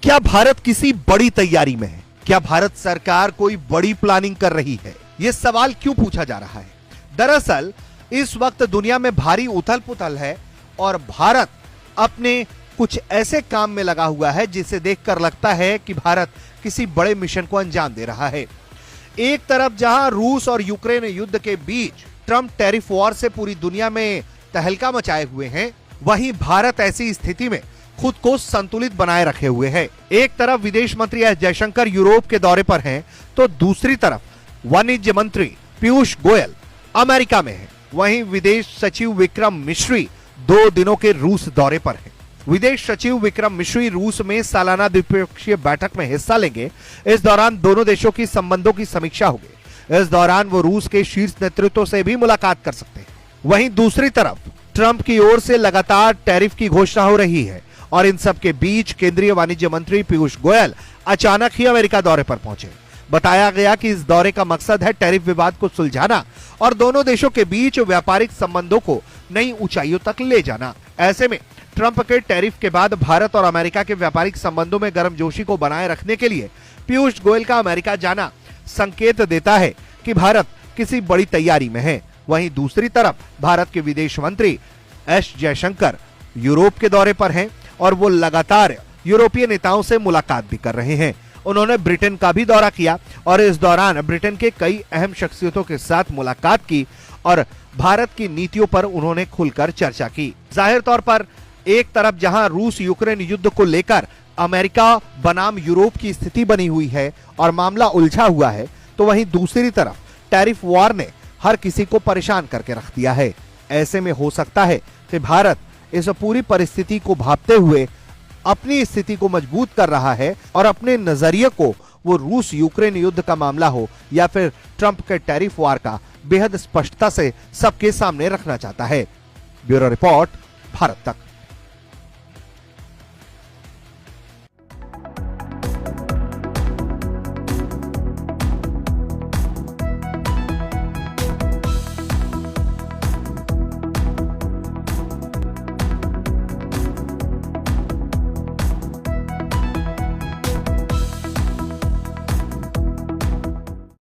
क्या भारत किसी बड़ी तैयारी में है? क्या भारत सरकार कोई बड़ी प्लानिंग कर रही है? यह सवाल क्यों पूछा जा रहा है? दरअसल इस वक्त दुनिया में भारी उथल पुथल है और भारत अपने कुछ ऐसे काम में लगा हुआ है जिसे देखकर लगता है कि भारत किसी बड़े मिशन को अंजाम दे रहा है। एक तरफ जहां रूस और यूक्रेन युद्ध के बीच ट्रंप टैरिफ वॉर से पूरी दुनिया में तहलका मचाए हुए हैं, वहीं भारत ऐसी स्थिति में खुद को संतुलित बनाए रखे हुए है। एक तरफ विदेश मंत्री एस जयशंकर यूरोप के दौरे पर हैं, तो दूसरी तरफ वाणिज्य मंत्री पीयूष गोयल अमेरिका में हैं। वहीं विदेश सचिव विक्रम मिश्री 2 दिनों के रूस दौरे पर हैं। विदेश सचिव विक्रम मिश्री रूस में सालाना द्विपक्षीय बैठक में हिस्सा लेंगे। इस दौरान दोनों देशों की संबंधों की समीक्षा होगी। इस दौरान वो रूस के शीर्ष नेतृत्व से भी मुलाकात कर सकते हैं। वहीं दूसरी तरफ ट्रंप की ओर से लगातार टैरिफ की घोषणा हो रही है और इन सब के बीच केंद्रीय वाणिज्य मंत्री पीयूष गोयल अचानक ही अमेरिका दौरे पर पहुंचे। बताया गया कि इस दौरे का मकसद है टैरिफ विवाद को सुलझाना और दोनों देशों के बीच व्यापारिक संबंधों को नई ऊंचाइयों तक ले जाना। ऐसे में ट्रंप के टैरिफ के बाद भारत और अमेरिका के व्यापारिक संबंधों में गर्मजोशी को बनाए रखने के लिए पीयूष गोयल का अमेरिका जाना संकेत देता है कि भारत किसी बड़ी तैयारी में है। वहीं दूसरी तरफ भारत के विदेश मंत्री एस जयशंकर यूरोप के दौरे पर हैं और वो लगातार यूरोपीय नेताओं से मुलाकात भी कर रहे हैं। उन्होंने ब्रिटेन का भी दौरा किया और इस दौरान ब्रिटेन के कई अहम शख्सियतों के साथ मुलाकात की और भारत की नीतियों पर उन्होंने खुलकर चर्चा की। जाहिर तौर पर एक तरफ जहां रूस यूक्रेन युद्ध को लेकर अमेरिका बनाम यूरोप की स्थिति बनी हुई है और मामला उलझा हुआ है, तो वहीं दूसरी तरफ टैरिफ वॉर ने हर किसी को परेशान करके रख दिया है। ऐसे में हो सकता है कि भारत इस पूरी परिस्थिति को भांपते हुए अपनी स्थिति को मजबूत कर रहा है और अपने नजरिए को वो रूस यूक्रेन युद्ध का मामला हो या फिर ट्रंप के टैरिफ वॉर का बेहद स्पष्टता से सबके सामने रखना चाहता है। ब्यूरो रिपोर्ट, भारत तक।